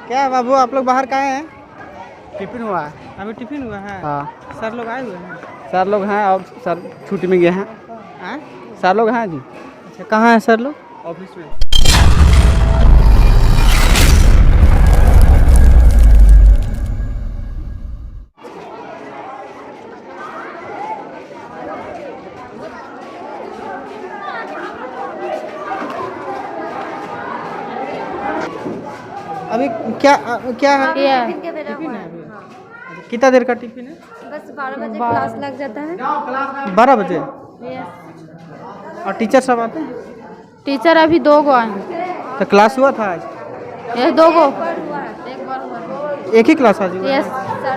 क्या है बाबू, आप लोग बाहर कहाँ हैं? टिफिन हुआ है? अभी टिफिन हुआ है? हाँ, सर लोग आए हुए हैं? सर लोग हैं और सर छुट्टी में गए हैं। हैं? सर लोग हैं जी अच्छा, कहाँ हैं सर लोग? ऑफिस में। अभी क्या क्या है? टिफिन के बेला टिफिन हुआ है है। अभी? अच्छा, कितना देर का टिफिन है? बस 12 बजे क्लास लग जाता है। 12 बजे? यस। और टीचर सब आते हैं? टीचर अभी 2 गो आए हैं। तो क्लास हुआ था आज? यस, 2 गो। एक बार हुआ। एक ही क्लास आज हुआ? Yes sir.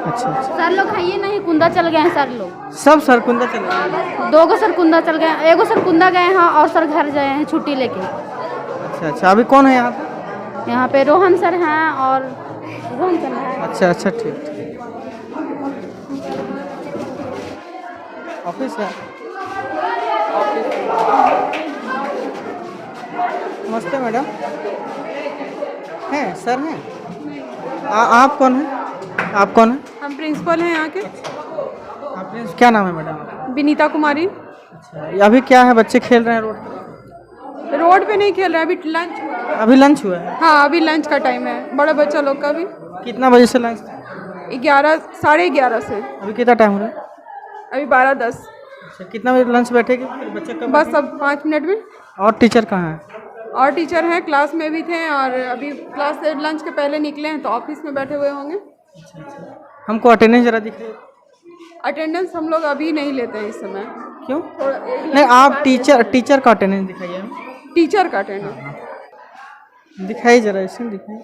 अच्छा। सर लोग है ये नहीं, कुंदा चल गए हैं सर लोग। सब सरकुंदा चले गए? 2 गो सर कुंदा चल गए हैं, एगो सर कुंदा गए हैं और सर घर गए हैं छुट्टी लेके। अच्छा, अभी कौन है यहाँ पे? यहाँ पे रोहन सर हैं और रोहन सर हैं। अच्छा, ठीक। ऑफिस है? नमस्ते मैडम। हैं सर हैं? आप कौन हैं? आप कौन हैं? हम प्रिंसिपल हैं यहाँ के। आप क्या नाम है मैडम? विनीता कुमारी। अच्छा, अभी क्या है, बच्चे खेल रहे हैं रोड पे? रोड पे नहीं खेल रहे, अभी लंच। अभी लंच हुआ है? हाँ, अभी लंच का टाइम है बड़ा बच्चा लोग का भी। कितना बजे से लंच? 11, 11:30 से। अभी कितना टाइम हो रहा है? अभी 12:10। अच्छा, कितना बजे लंच बैठेगी फिर बच्चे कब? बस अब 5 मिनट में। और टीचर कहाँ है? और टीचर हैं, क्लास में भी थे और अभी क्लास से लंच के पहले निकले हैं तो ऑफिस में बैठे हुए होंगे। हमको अटेंडेंस जरा दिख रही है। अटेंडेंस हम लोग अभी नहीं लेते हैं इस समय। क्यों? थोड़ा एक नहीं, आप टीचर का अटेंडेंस दिखाइए हमें। टीचर का अटेंडेंस दिखाइए जरा, इसमें दिखाइए।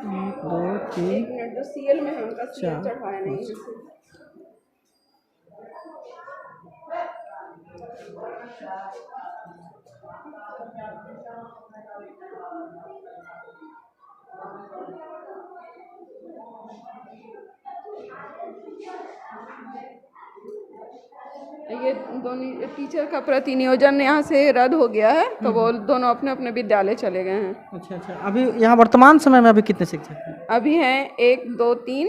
1 2 3 जो सीएल में है उनका सीएल 4 चढ़ाया नहीं है। ये दोनों टीचर का प्रतिनियोजन यहाँ से रद्द हो गया है तो वो दोनों अपने अपने विद्यालय चले गए हैं। अच्छा। अभी यहाँ वर्तमान समय में अभी कितने शिक्षक हैं? अभी हैं 1 2 3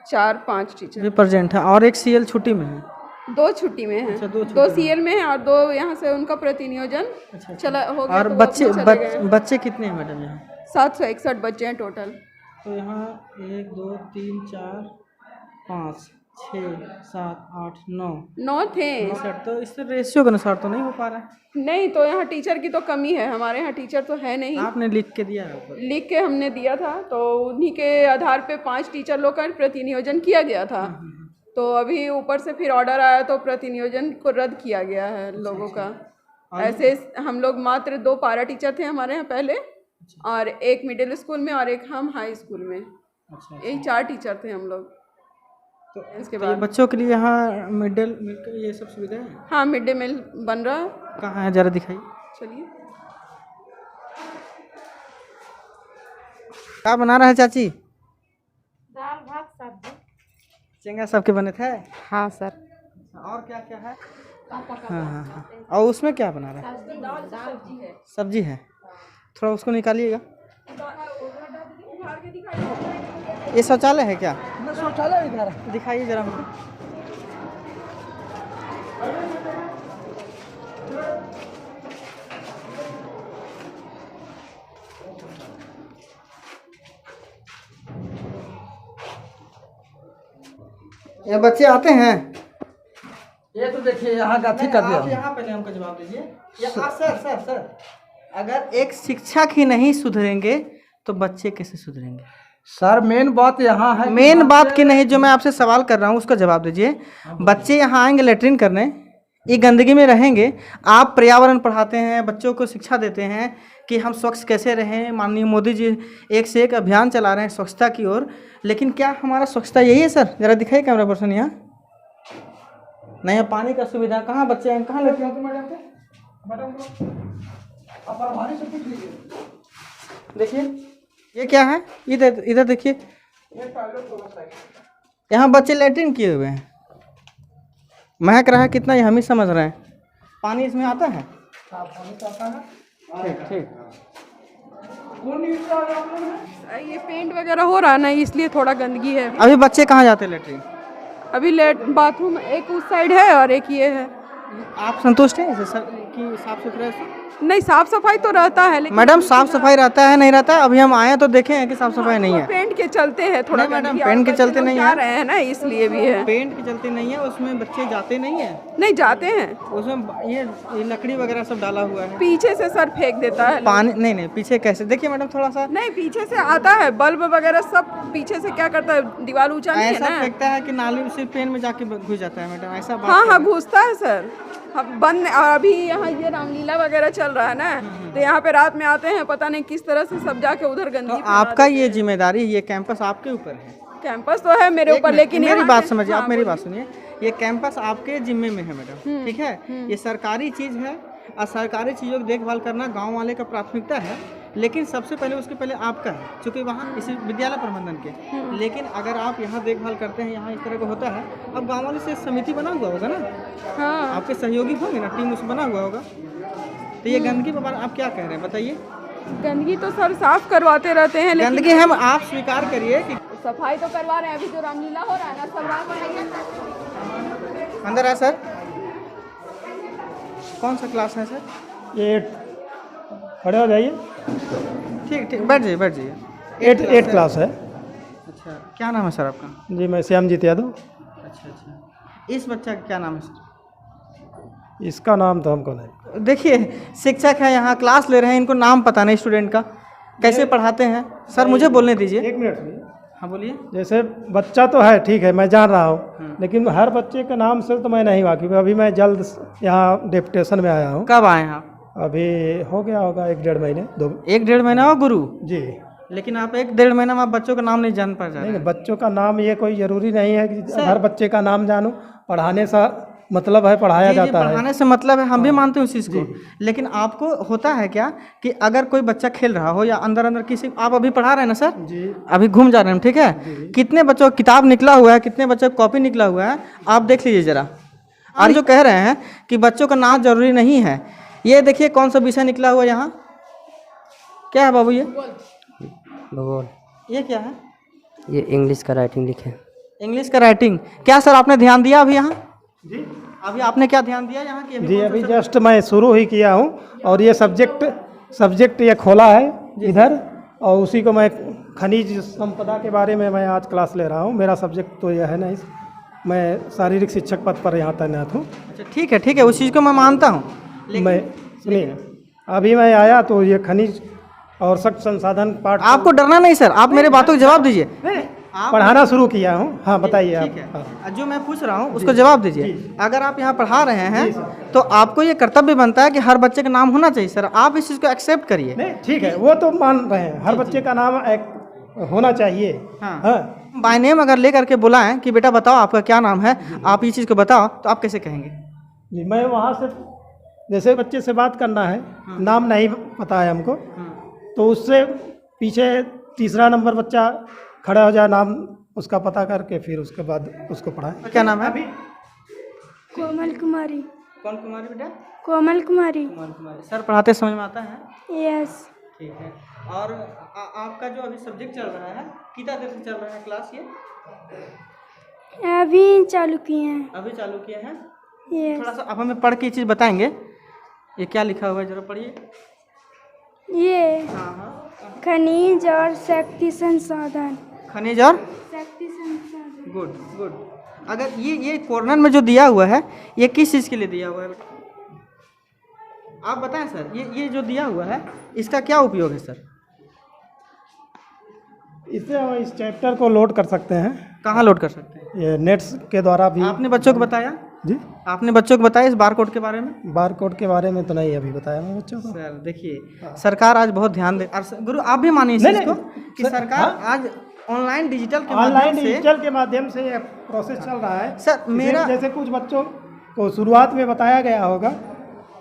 4 5 टीचर। अभी प्रेजेंट है और एक सीएल छुट्टी में है? 2 छुट्टी में हैं। अच्छा, 2 2 सीएल में हैं और 2 यहाँ से उनका प्रतिनियोजन चला हो गया। और तो वो अपने चले गए हैं। बच्चे कितने हैं मैडम यहाँ? 761 बच्चे हैं टोटल। तो यहाँ 1 2 3 4 5 6 7 8 9 9 थे। तो इससे रेशियो के अनुसार तो नहीं हो पा रहा है। नहीं तो यहाँ टीचर की तो कमी है, हमारे यहाँ टीचर तो है नहीं। आपने लिख के दिया है ऊपर? लिख के हमने दिया था तो उन्हीं के आधार पे 5 टीचर लोग का प्रतिनियोजन किया गया था। तो अभी ऊपर से फिर ऑर्डर आया तो प्रतिनियोजन को रद्द किया गया है लोगों का। ऐसे हम लोग मात्र 2 पारा टीचर थे हमारे यहाँ पहले और 1 मिडिल स्कूल में और 1 हम हाई स्कूल में। यही 4 टीचर थे हम लोग। तो इसके ये बाद बच्चों के लिए यहाँ मिड डे मील ये सब सुविधा है? हाँ, मिड डे मील बन रहा है। कहाँ है जरा दिखाइए। चलिए। क्या बना रहा है चाची? दाल भात सब्जी। चेंगा सबके बने थे? हाँ सर। और क्या क्या है? हाँ। और उसमें क्या बना रहा है? सब्जी है। थोड़ा उसको निकालिएगा। ये शौचालय है क्या? शौचालय इधर है, दिखाइए जरा हमको। ये बच्चे आते हैं? ये तो देखिए यहाँ गाथी कर दिया। आप यहाँ पहले हमको जवाब दीजिए। सर, अगर एक शिक्षक ही नहीं सुधरेंगे तो बच्चे कैसे सुधरेंगे? सर मेन बात यहाँ है। मेन बात की नहीं, जो मैं आपसे सवाल कर रहा हूँ उसका जवाब दीजिए। बच्चे यहाँ आएंगे लेटरिन करने, ये गंदगी में रहेंगे। आप पर्यावरण पढ़ाते हैं, बच्चों को शिक्षा देते हैं कि हम स्वच्छ कैसे रहें। माननीय मोदी जी एक से एक अभियान चला रहे हैं स्वच्छता की ओर, लेकिन क्या हमारा स्वच्छता यही है सर? जरा दिखाइए कैमरा पर्सन यहाँ। नहीं, पानी का सुविधा कहाँ? बच्चे हैं कहाँ? लेटरिन देखिए, ये क्या है? इधर देखिए, यहाँ बच्चे लेटरिन किए हुए हैं। महक रहा है कितना, ये हम ही समझ रहे हैं। पानी इसमें आता है? साफ होने पाता है। ठीक ठीक। ये पेंट वगैरह हो रहा है ना, इसलिए थोड़ा गंदगी है। अभी बच्चे कहाँ जाते हैं लेटरिन? अभी बाथरूम एक उस साइड है और एक ये है। आप संतुष्ट हैं इससे सर कि साफ सुथरा है? नहीं, साफ सफाई तो रहता है लेकिन मैडम साफ सफाई रहता है नहीं रहता है? अभी हम आए हैं तो देखे हैं कि साफ सफाई नहीं है। पेंट के चलते हैं थोड़ा नहीं मैडम, गंदगी, पेंट और के बच्चे चलते लोग नहीं जा है। रहे हैं ना, इसलिए भी है। पेंट के चलते नहीं है, उसमें बच्चे जाते नहीं है, नहीं जाते हैं, उसमें ये लकड़ी वगैरह सब डाला हुआ है। पीछे से सर फेंक देता है। पानी नहीं नहीं, पीछे कैसे? देखिए मैडम थोड़ा सा नहीं, पीछे से आता है, बल्ब वगैरह सब पीछे से क्या करता है, दीवार ऊंचा नहीं है ऐसा ना। फेंकता है कि नाली उसी पेन में जाके घुस जाता है मैडम, ऐसा बात हाँ है। हाँ, घुसता है सर। हम बंद, और अभी यहाँ ये रामलीला वगैरह चल रहा है ना, तो यहाँ पे रात में आते हैं, पता नहीं किस तरह से सब जाके उधर तो गंदगी आपका ये जिम्मेदारी, ये कैंपस आपके ऊपर है। कैंपस तो है मेरे ऊपर, लेकिन मेरी यहाँ बात पे- समझिए, आप हाँ, मेरी बात सुनिए। ये कैंपस आपके जिम्मे में है मैडम, ठीक है? ये सरकारी चीज़ है और सरकारी चीज़ों की देखभाल करना गांव वाले का प्राथमिकता है, लेकिन सबसे पहले उसके पहले आपका है, क्योंकि वहाँ इसी विद्यालय प्रबंधन के। लेकिन अगर आप यहाँ देखभाल करते हैं, यहाँ इस तरह का होता है, अब गाँव वाले से समिति बना हुआ होगा ना, हाँ। आपके सहयोगी होंगे ना, टीम उसमें बना हुआ होगा। तो ये गंदगी के बारे में आप क्या कह रहे हैं बताइए? गंदगी तो सर साफ करवाते रहते हैं, लेकिन गंदगी हम आप स्वीकार करिए कि सफाई तो करवा रहे हैं। अभी जो रामलीला हो रहा है ना, सब रात में अंदर है सर। कौन सा क्लास है सर? ये खड़े हो जाइए। ठीक ठीक, बैठ जाइए बैठ जाइए। एट क्लास है। अच्छा, क्या नाम है सर आपका? जी मैं श्यामजीत यादव। अच्छा अच्छा, इस बच्चा का क्या नाम है सर? इसका नाम तो हमको नहीं। देखिए शिक्षक है यहाँ, क्लास ले रहे हैं, इनको नाम पता नहीं स्टूडेंट का, कैसे पढ़ाते हैं सर? मुझे बोलने दीजिए। एक मिनट सुनिए। हाँ बोलिए। जैसे बच्चा तो है, ठीक है, मैं जान रहा हूँ, लेकिन हर बच्चे के नाम से तो मैं नहीं वाकिफ। अभी मैं जल्द यहाँ डेपुटेशन में आया हूँ। कब आए हैं आप? अभी हो गया होगा 1-1.5 महीने, 2। 1-1.5 महीना हो गुरु? जी। लेकिन आप 1-1.5 महीना में आप बच्चों का नाम नहीं जान पा रहे नहीं, बच्चों का नाम ये कोई ज़रूरी नहीं है कि हर बच्चे का नाम जानूँ। पढ़ाने से मतलब है, पढ़ाया जाता है। पढ़ाने से मतलब है, हम भी मानते हैं उस चीज़ को, लेकिन आपको होता है क्या कि अगर कोई बच्चा खेल रहा हो या अंदर अंदर किसी, आप अभी पढ़ा रहे हैं ना सर? जी। अभी घूम जा रहे हैं, ठीक है? कितने बच्चों का किताब निकला हुआ है, कितने बच्चों का कॉपी निकला हुआ है, आप देख लीजिए जरा। और जो कह रहे हैं कि बच्चों का नाम जरूरी नहीं है, ये देखिए कौन सा विषय निकला हुआ है यहाँ, क्या है बाबू ये? भूगोल। ये क्या है? ये इंग्लिश का राइटिंग लिखे। इंग्लिश का राइटिंग। क्या सर आपने ध्यान दिया अभी यहाँ? जी। अभी आपने क्या ध्यान दिया यहाँ की? जी अभी जस्ट मैं शुरू ही किया हूँ, और ये सब्जेक्ट ये खोला है इधर, और उसी को मैं खनिज संपदा के बारे में मैं आज क्लास ले रहा हूँ। मेरा सब्जेक्ट तो यह है नहीं, मैं शारीरिक शिक्षक पद पर यहाँ तैनात हूँ। अच्छा ठीक है, उस चीज़ को मैं मानता हूँ। मैं सुनिए, अभी मैं आया तो ये खनिज और शक्ति संसाधन पाठ आपको डरना नहीं सर, आप मेरे बातों का जवाब दीजिए। पढ़ाना शुरू किया हूँ। हाँ बताइए आप। ठीक है, जो मैं पूछ रहा हूँ उसको जवाब दीजिए। अगर आप यहाँ पढ़ा रहे हैं तो आपको ये कर्तव्य बनता है कि हर बच्चे का नाम होना चाहिए सर, आप इस चीज़ को एक्सेप्ट करिए। नहीं ठीक है, वो तो मान रहे हैं, हर बच्चे का नाम एक होना चाहिए। हाँ। बाय नेम अगर ले करके बुलाएं कि बेटा बताओ आपका क्या नाम है, आप ये चीज़ को बताओ, तो आप कैसे कहेंगे? जी मैं वहाँ से जैसे बच्चे से बात करना है, नाम नहीं पता है हमको, तो उससे पीछे तीसरा नंबर बच्चा खड़ा हो जाए, नाम उसका पता करके फिर उसके बाद उसको पढ़ाएं। क्या नाम है? कोमल कुमारी। कौन कुमारी बेटा? कोमल कुमारी। कुमार कुमारी। सर पढ़ाते समझ में आता है? यस। ठीक है। और आपका जो अभी सब्जेक्ट चल रहा है, कितना देर से चल रहा है क्लास ये? अभी चालू किए हैं। अभी चालू किए हैं? यस। थोड़ा सा आप हमें पढ़ के ये चीज़ बताएंगे, ये क्या लिखा हुआ है जरा पढ़िए। ये हाँ, खनिज और शक्ति संसाधन। खनिज और शक्ति संसाधन। गुड। अगर ये कॉर्नर में जो दिया हुआ है, ये किस चीज़ के लिए दिया हुआ है बेटा? आप बताएं सर, ये जो दिया हुआ है इसका क्या उपयोग है सर? इससे हम इस चैप्टर को लोड कर सकते हैं। कहाँ लोड कर सकते हैं? ये नेट्स के द्वारा भी। आपने बच्चों को बताया? जी आपने बच्चों को बताया इस बार कोड के बारे में? बार कोड के बारे में तो नहीं अभी बताया मैं बच्चों को। सर देखिए, सरकार आज बहुत ध्यान दे, और गुरु आप भी मानिए इस चीज़ को कि सरकार आज ऑनलाइन डिजिटल के माध्यम से ये प्रोसेस चल रहा है सर। मेरा जैसे कुछ बच्चों को शुरुआत में बताया गया होगा,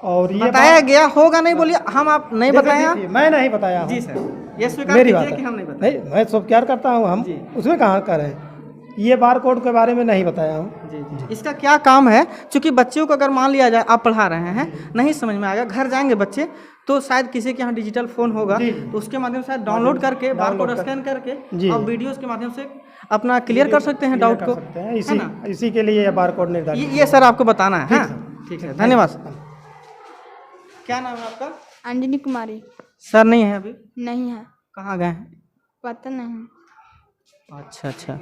और ये बताया गया होगा, नहीं बोलिए हम आप नहीं बताया। मैं नहीं बताया जी सर, ये स्वीकार मेरी कीजिए बात कि हम नहीं बताए। नहीं, मैं स्वीकार करता हूँ, हम उसमें कहाँ कर रहे हैं। ये बार कोड के बारे में नहीं बताया हूँ। जी जी। इसका क्या काम है? क्योंकि बच्चों को अगर मान लिया जाए आप पढ़ा रहे हैं, नहीं समझ में आएगा, घर जाएंगे बच्चे तो शायद किसी के यहाँ डिजिटल फोन होगा तो उसके माध्यम से डाउनलोड करके बारकोड स्कैन करके और वीडियोस के माध्यम से अपना क्लियर कर सकते हैं डाउट को, है ना? इसी के लिए ये बार कोड निर्धारित ये सर आपको बताना है। हाँ ठीक है, धन्यवाद। क्या नाम है आपका? अंजनी कुमारी। सर नहीं है अभी? नहीं है, कहाँ गए हैं? पता नहीं। अच्छा अच्छा।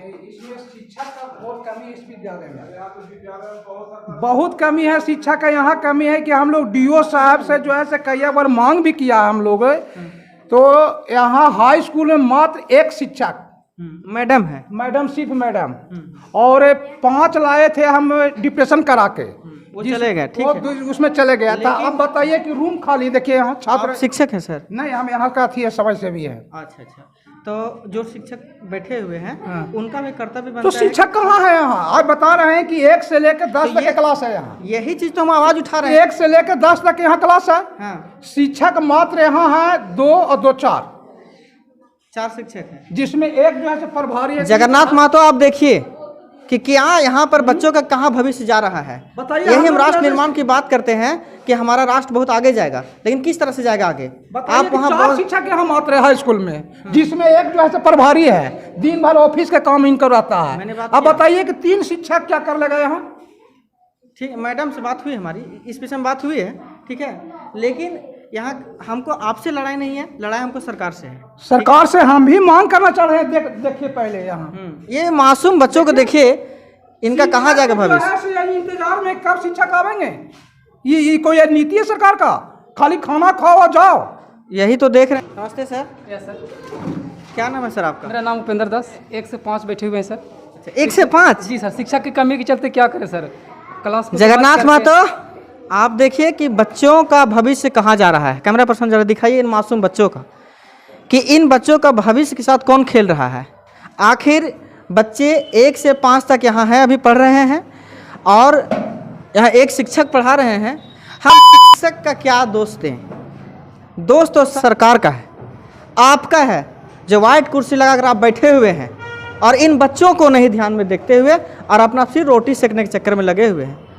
बहुत कमी है शिक्षा का। यहाँ कमी है कि हम लोग डीओ साहब से जो है से कई बार मांग भी किया हम लोग, तो यहाँ हाई स्कूल में मात्र एक शिक्षक मैडम है, मैडम सिर्फ मैडम, और 5 लाए थे हम डिप्रेशन करा के, वो चले गए। ठीक है, उसमें चले गया था। अब बताइए कि रूम खाली, देखिए यहाँ छात्र आप शिक्षक है सर? नहीं, हम यहाँ का थी समय से भी है। अच्छा अच्छा। तो जो शिक्षक बैठे हुए हैं उनका भी कर्तव्य बनता तो है। शिक्षक कहाँ है यहाँ? आप बता रहे हैं कि 1 से लेकर 10 तक क्लास है यहाँ। यही चीज तो हम आवाज उठा रहे हैं। 1 से लेकर 10 तक यहाँ क्लास है। हाँ, शिक्षक मात्र यहाँ है 2 और 2 4 शिक्षक हैं, जिसमें एक जो है से प्रभारी है। जगन्नाथ मातो आप देखिए कि क्या यहाँ पर बच्चों का कहाँ भविष्य जा रहा है। बताइए, यही हम हम राष्ट्र लोग निर्माण की बात करते हैं कि हमारा राष्ट्र बहुत आगे जाएगा, लेकिन किस तरह से जाएगा आगे? आप वहाँ 4 शिक्षक यहाँ मात्र है हाई स्कूल में, जिसमें एक जो है से प्रभारी है, दिन भर ऑफिस का काम इनका रहता है। अब बताइए कि 3 शिक्षक क्या कर लेगा यहाँ? ठीक, मैडम से बात हुई हमारी, इस विषय में बात हुई है, ठीक है। लेकिन यहाँ हमको आपसे लड़ाई नहीं है, लड़ाई हमको सरकार से है। सरकार से हम भी मांग करना चाह रहे हैं। देखिए पहले यहाँ ये मासूम बच्चों को देखिए, इनका कहाँ जाएगा भविष्य? इंतजार में कब शिक्षक आवेंगे? ये कोई नीति है सरकार का? खाली खाना खाओ और जाओ। यही तो देख रहे हैं। नमस्ते सर। यस सर, क्या नाम है सर आपका? मेरा नाम उपेंद्र दास। 1 से 5 बैठे हुए हैं सर। अच्छा, 1 से 5? जी सर, शिक्षा की कमी के चलते क्या करें सर, क्लास को जगन्नाथ मातो आप देखिए कि बच्चों का भविष्य कहाँ जा रहा है। कैमरा पर्सन जरा दिखाइए इन मासूम बच्चों का, कि इन बच्चों का भविष्य के साथ कौन खेल रहा है। आखिर बच्चे 1 से 5 तक यहाँ हैं, अभी पढ़ रहे हैं, और यहाँ एक शिक्षक पढ़ा रहे हैं। हम शिक्षक का क्या दोष दें? दोष तो सरकार का है, आपका है, जो वाइट कुर्सी लगाकर आप बैठे हुए हैं और इन बच्चों को नहीं ध्यान में देखते हुए और अपना सिर्फ रोटी सेकने के चक्कर में लगे हुए हैं।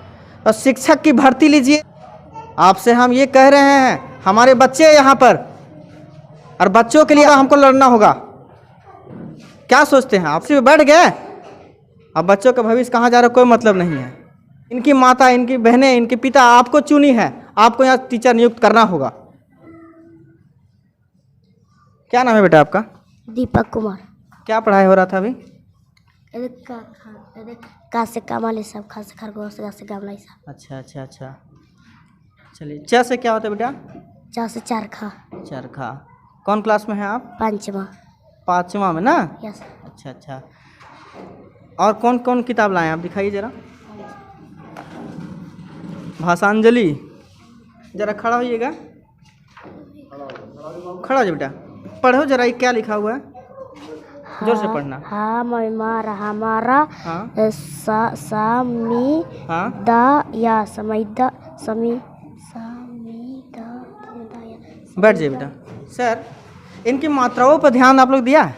और शिक्षक की भर्ती लीजिए। आपसे हम ये कह रहे हैं, हमारे बच्चे यहाँ पर, और बच्चों के लिए हमको लड़ना होगा। क्या सोचते हैं आप? सिर्फ बैठ गए, अब बच्चों का भविष्य कहाँ जा रहा है कोई मतलब नहीं है। इनकी माता, इनकी बहनें, इनके पिता आपको चुनी है, आपको यहाँ टीचर नियुक्त करना होगा। क्या नाम है बेटा आपका? दीपक कुमार। क्या पढ़ाई हो रहा था अभी? का से कामाले सब, खा से खरगोश, गा से गामला सब। अच्छा अच्छा अच्छा, चलिए। च से क्या होता है बेटा? चा से चरखा। चरखा। कौन क्लास में हैं आप? 5वां। 5वां में ना? यस। अच्छा अच्छा। और कौन कौन किताब लाए आप, दिखाइए जरा। भाषांजलि। जरा खड़ा होइएगा, खड़ा हो जाइए बेटा, पढ़ो जरा, ये क्या लिखा हुआ है, जोर से पढ़ना। हा मारा हमारा। हाँ सा मी हाँ दा या समीदा समी समी दा। बैठ जाइए बेटा। सर, इनकी मात्राओं पर ध्यान आप लोग दिया है?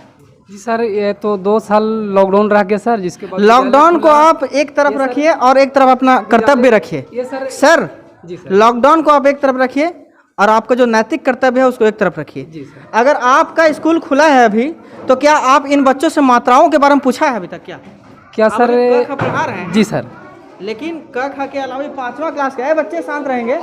जी सर, ये तो 2 साल लॉकडाउन रह गया सर, जिसके बाद लॉकडाउन को आप एक तरफ रखिए और एक तरफ अपना कर्तव्य रखिए। ये सर सर, जी सर, लॉकडाउन को आप एक तरफ रखिए और आपका जो नैतिक कर्तव्य है उसको एक तरफ रखिए। जी सर। अगर आपका स्कूल खुला है अभी, तो क्या आप इन बच्चों से मात्राओं के बारे में पूछा है अभी तक? क्या सर? आप क ख पढ़ा रहे हैं? जी सर। लेकिन क ख के अलावा 5वां क्लास के बच्चे शांत रहेंगे।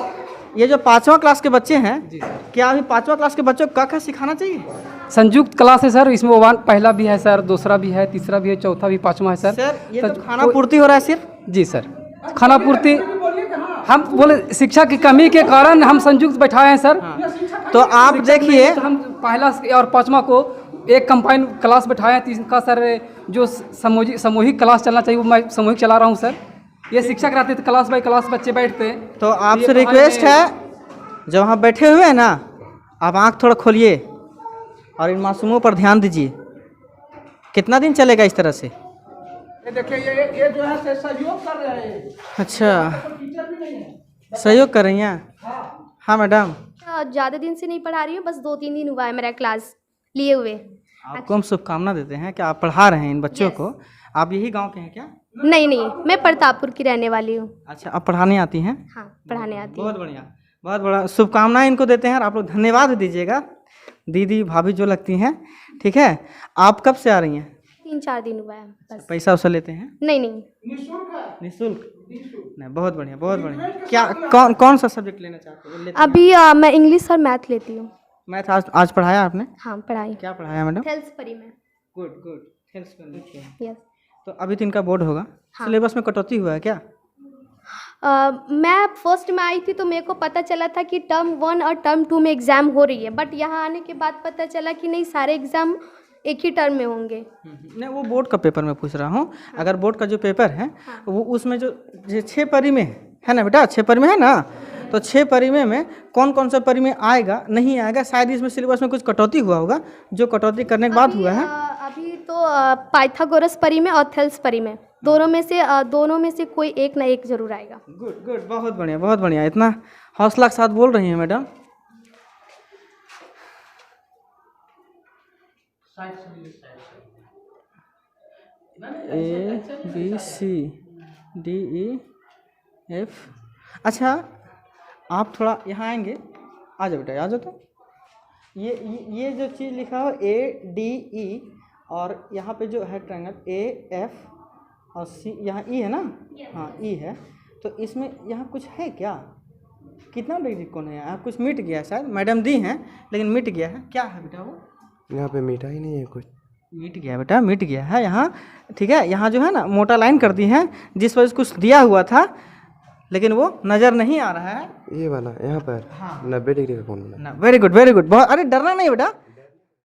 ये जो 5वां क्लास के बच्चे हैं, क्या अभी 5वां क्लास के बच्चों को क ख सिखाना चाहिए? संयुक्त क्लास है सर, इसमें 1 पहला भी है सर, दूसरा भी है, तीसरा भी है, चौथा भी, 5वां है सर। सर, ये तो खाना पूर्ति हो रहा है सिर्फ। जी सर, खाना पूर्ति। हम बोले शिक्षा की कमी के कारण हम संयुक्त बैठाए हैं सर। तो आप देखिए, हम पहला और 5वां को एक कंबाइन क्लास बैठाए हैं। 3 का सर जो सामूहिक क्लास चलना चाहिए वो मैं सामूहिक चला रहा हूँ सर। ये शिक्षक रहते थे, क्लास बाय क्लास बच्चे बैठते हैं। तो आपसे रिक्वेस्ट है, जब वहाँ बैठे हुए हैं ना, आप आँख थोड़ा खोलिए और इन मासूमों पर ध्यान दीजिए। कितना दिन चलेगा इस तरह से? ये देखिए, ये जो है से सहयोग कर रहे हैं। अच्छा, सहयोग कर रही हैं? हाँ मैडम। ज़्यादा दिन से नहीं पढ़ा रही हूँ, बस 2-3 दिन हुआ है मेरा क्लास लिए हुए। आपको हम शुभकामना देते हैं कि आप पढ़ा रहे हैं इन बच्चों को। आप यही गांव के हैं क्या? नहीं नहीं, मैं प्रतापपुर की रहने वाली हूँ। अच्छा, आप पढ़ाने आती हैं? हाँ, पढ़ाने आती हूँ। बहुत बढ़िया, बहुत बड़ा शुभकामनाएं इनको देते हैं और आप लोग धन्यवाद दीजिएगा, दीदी भाभी जो लगती हैं। ठीक है, आप कब से आ रही हैं? 3-4 दिन हुआ है बस। पैसा उसा लेते हैं? नहीं नहीं, निःशुल्क? नहीं, बहुत बढ़िया, बहुत बढ़िया। क्या कौन सा सब्जेक्ट लेना चाहते हो? अभी मैं इंग्लिश और मैथ लेती हूँ। मैथ आज पढ़ाया आपने? हाँ, पढ़ाई क्या पढ़ाया मैडम? हेल्थ परी में। गुड गुड, हेल्थ पर। यस। तो अभी तो इनका बोर्ड होगा, हाँ। सिलेबस में कटौती हुआ है क्या? मैं फर्स्ट में आई थी तो मेरे को पता चला था कि टर्म 1 और टर्म 2 में एग्ज़ाम हो रही है, बट यहाँ आने के बाद पता चला कि नहीं, सारे एग्ज़ाम एक ही टर्म में होंगे। नहीं, वो बोर्ड का पेपर मैं पूछ रहा हूँ। अगर बोर्ड का जो पेपर है वो उसमें जो 6 परी में है ना बेटा, 6 परी में है ना, तो 6 परी में कौन कौन सा परी में आएगा नहीं आएगा, शायद इसमें सिलेबस में कुछ कटौती हुआ होगा, जो कटौती करने के बाद हुआ है। अभी तो पाइथागोरस परी में और थेल्स परी में, दोनों में से कोई एक ना एक जरूर आएगा। गुड गुड, बहुत बढ़िया, बहुत बढ़िया। इतना हौसला के साथ बोल रही हैं मैडम। ABCDEF। अच्छा, आप थोड़ा यहाँ आएंगे, आ जाओ बेटा, आ जाओ। तो ये जो चीज़ लिखा हो ADE और यहाँ पे जो है ट्रायंगल AF और C, यहाँ E है ना? हाँ, E है। तो इसमें यहाँ कुछ है क्या? कितना डिग्री कौन है यहाँ? कुछ मिट गया शायद, मैडम दी हैं लेकिन मिट गया है। क्या है बेटा वो? यहाँ पे मीठा ही नहीं है कुछ। मिट गया बेटा, मिट गया है यहाँ। ठीक है, यहाँ जो है ना मोटा लाइन कर दी है, जिस वजह से कुछ दिया हुआ था लेकिन वो नज़र नहीं आ रहा है। ये वाला यहाँ पर हाँ। 90 डिग्री का कौन बना? ना, वेरी गुड, वेरी गुड, बहुत। अरे डरना नहीं बेटा,